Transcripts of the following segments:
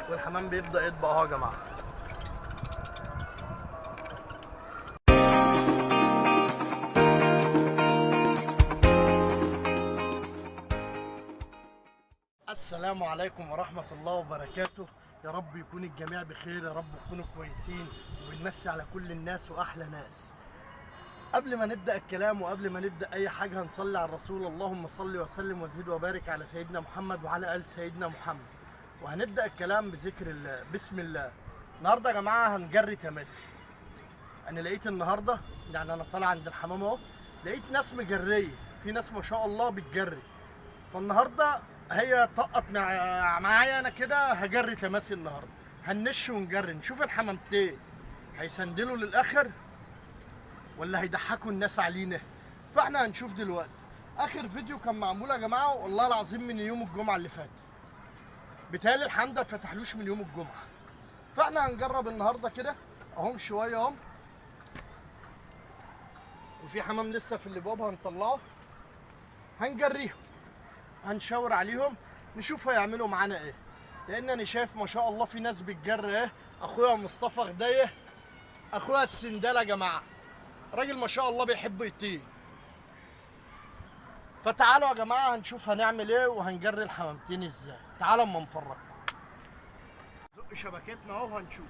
والحمام بيبدأ يطبق اهو يا جماعة. السلام عليكم ورحمة الله وبركاته. يا رب يكون الجميع بخير، يا رب تكونوا كويسين، وبنمسي على كل الناس واحلى ناس. قبل ما نبدأ الكلام وقبل ما نبدأ أي حاجة هنصلي على الرسول. اللهم صل وسلم وزد وبارك على سيدنا محمد وعلى آل سيدنا محمد. وهنبدأ الكلام بذكر الله. بسم الله. النهارده يا جماعة هنجري تماسي. أنا لقيت النهارده، يعني أنا طالع عند الحمام أهو، لقيت ناس مجرية، في ناس ما شاء الله بتجري. فالنهارده هي طقت معايا أنا كده، هجري تماسي النهارده. هنش ونجري نشوف الحمامتين هيسندلوا للآخر ولا هيضحكوا الناس علينا. فاحنا هنشوف دلوقتي. اخر فيديو كان معمول يا جماعه والله العظيم من يوم الجمعه اللي فات، بيتهيألي الحمام ده اتفتحلوش من يوم الجمعه. فاحنا هنجرب النهارده كده اهم شويه اهم، وفي حمام لسه في الابواب هنطلعه، هنجريهم، هنشاور عليهم، نشوف هيعملوا معانا ايه. لان انا شايف ما شاء الله في ناس بتجري ايه. اخويا مصطفى غدايه، اخويا السندال يا جماعه، راجل ما شاء الله بيحب يطير. فتعالوا يا جماعه هنشوف هنعمل ايه وهنجري الحمامتين ازاي. تعالوا اما نفرج. زق شبكتنا اهو هنشوف.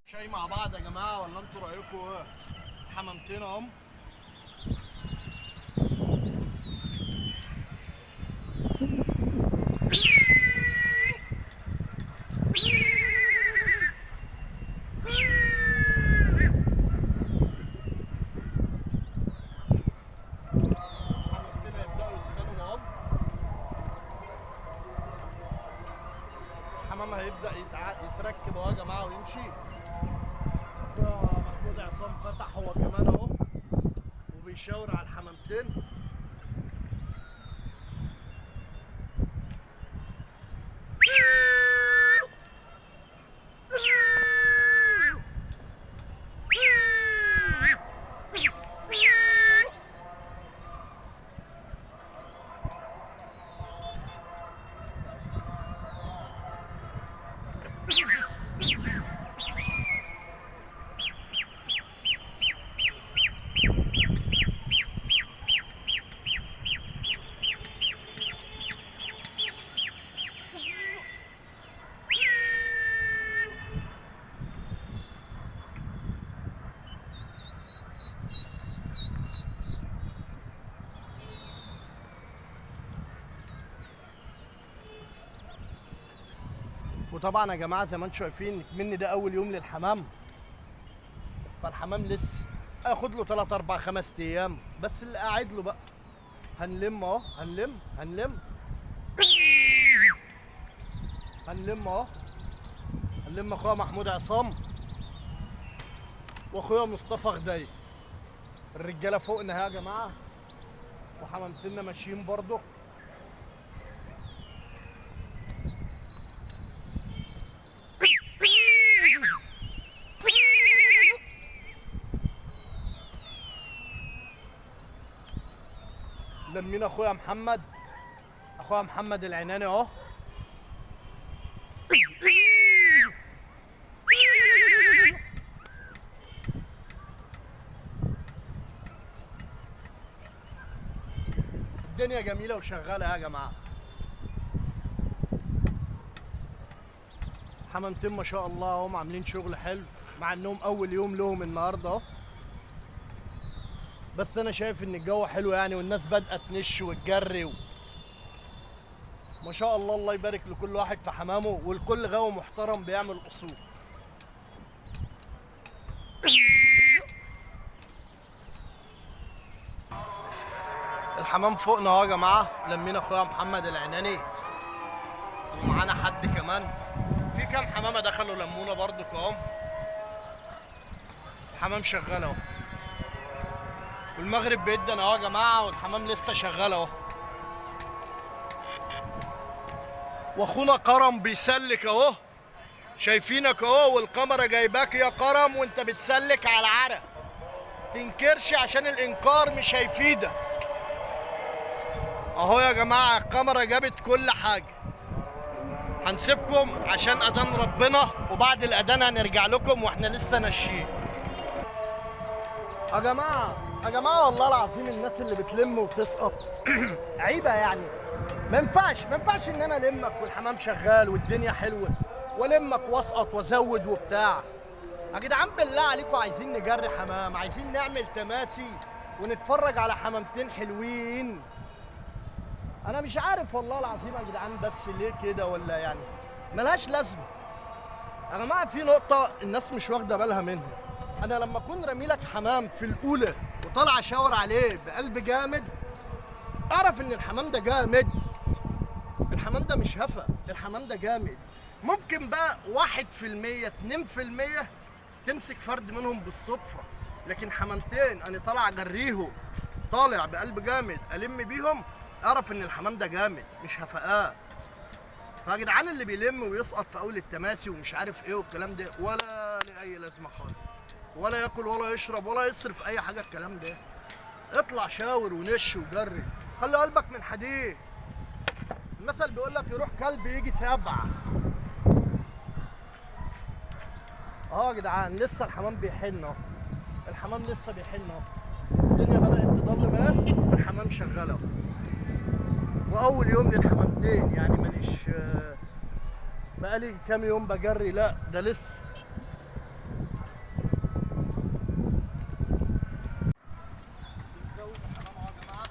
شاي مع بعض يا جماعه ولا انتوا رايكم ايه؟ حمامتين اهم. الحمامتين هيبداوا يسخنوا اهم. الحمام هيبدا يتركب اهو يا جماعه ويمشي. محمود عصام فتح هو كمان اهو وبيشاور على الحمامتين. وطبعا يا جماعه زي ما انتم شايفين مني ده اول يوم للحمام، فالحمام لسه هياخد له 3 4 5 ايام بس اللي قاعد له بقى. هنلم اهو، هنلم اهو، هنلم اخويا محمود عصام واخويا مصطفى غدايه. الرجاله فوقنا يا جماعه وحمامتنا ماشيين برضه. لمينا اخويا محمد العناني اهو. الدنيا جميله وشغاله يا جماعه. حمامتين ما شاء الله هم عاملين شغل حلو مع انهم اول يوم لهم النهارده اهو. بس انا شايف ان الجو حلو يعني، والناس بدأت تنش وتجري ما شاء الله. الله يبارك لكل واحد في حمامه، والكل غاوي محترم بيعمل اصول. الحمام فوقنا اهو يا جماعه. لمينا اخويا محمد العناني ومعانا حد كمان. في كام حمامه دخلوا لمونا برضو اهم. الحمام شغال اهو، والمغرب بيدن اهو يا جماعه، والحمام لسه شغال اهو. واخونا كرم بيسلك اهو، شايفينك اهو، والكاميرا جايباك يا كرم وانت بتسلك على العرق. تنكرش عشان الانكار مش هيفيدك. اهو يا جماعه الكاميرا جابت كل حاجه. هنسيبكم عشان اذان ربنا، وبعد الاذان هنرجع لكم واحنا لسه ناشيين. يا جماعه والله العظيم الناس اللي بتلم وتسقط عيبه يعني. ما ينفعش ان انا المك والحمام شغال والدنيا حلوه، والمك واسقط وازود وبتاع. يا جدعان بالله عليكم، عايزين نجري حمام، عايزين نعمل تماسي ونتفرج على حمامتين حلوين. انا مش عارف والله العظيم يا جدعان، بس ليه كده؟ ولا يعني ملهاش لازمه. يا جماعه في نقطه الناس مش واخده بالها منها. انا لما اكون رامي لك حمام في الاولى وطالع اشاور عليه بقلب جامد، اعرف ان الحمام ده جامد. الحمام ده مش هفا، الحمام ده جامد. ممكن بقى 1% 2% تمسك فرد منهم بالصدفه، لكن حمامتين انا طالع اجريهم، طالع بقلب جامد الم بيهم، اعرف ان الحمام ده جامد مش هفاءات. فيا جدعان اللي بيلم ويسقط في اول التماسي ومش عارف ايه والكلام ده ولا له اي لازمه خالص، ولا ياكل ولا يشرب ولا يصرف اي حاجه الكلام ده. اطلع شاور ونش وجري، خلي قلبك من حديد. المثل بيقول لك يروح كلب يجي 7. يا جدعان لسه الحمام بيحن اهو، الحمام لسه بيحن اهو. الدنيا بدأت تضلم اهي والحمام شغال اهو. واول يوم للحمامتين يعني، مانيش بقالي كام يوم بجري، لا ده لسه. نزود الحمام اهو يا جماعه.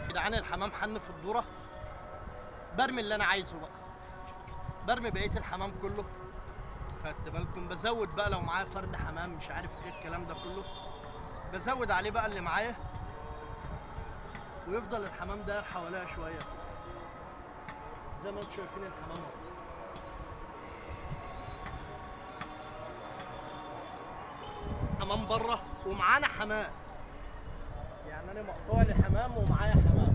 جدعان الحمام حن في الذره، برمي اللي انا عايزه بقى، برمي بقيه الحمام كله. خدت بالكم؟ بزود بقى لو معايا فرد حمام مش عارف ايه الكلام ده كله، بزود عليه بقى اللي معايا، ويفضل الحمام ده حواليها شويه زي ما انتم شايفين الحمام اهو. حمام بره ومعانا حمام، يعني انا مقطوع لي حمام ومعايا حمام.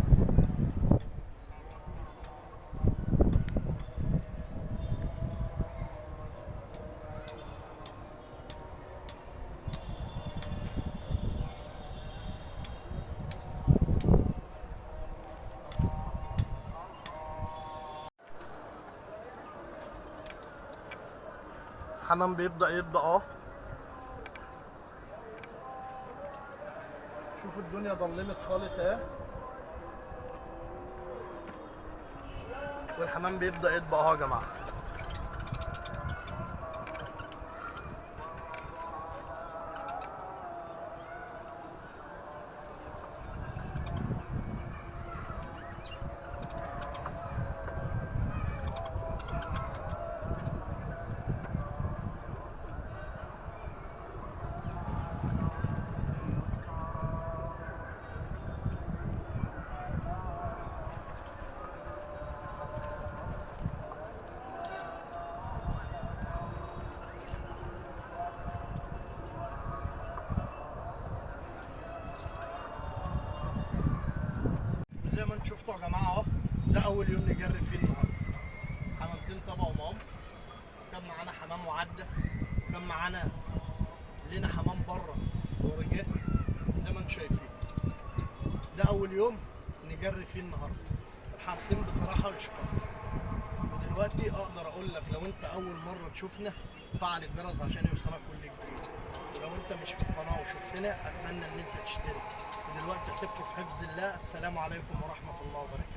الحمام بيبدأ اهو. شوفوا الدنيا ضلمت خالص اهي، والحمام بيبدأ يطبق اهو يا جماعة. زي ما انتم شفتوا يا جماعه اهو، ده اول يوم نجرب فيه النهارده. حمامتين طبعوا معاهم، كان معانا حمام وعدى، وكان معانا لينا حمام بره ورجاء زي ما انتم شايفين. ده اول يوم نجري فيه النهارده، الحمامتين بصراحه يشكروا. ودلوقتي اقدر اقول لك لو انت اول مره تشوفنا فعل الجرس عشان يوصلك كل جديد، ولو انت مش في القناه وشفتنا اتمنى ان انت تشترك. ودلوقتي اسيبكم في حفظ الله. السلام عليكم ورحمه الله وبركاته.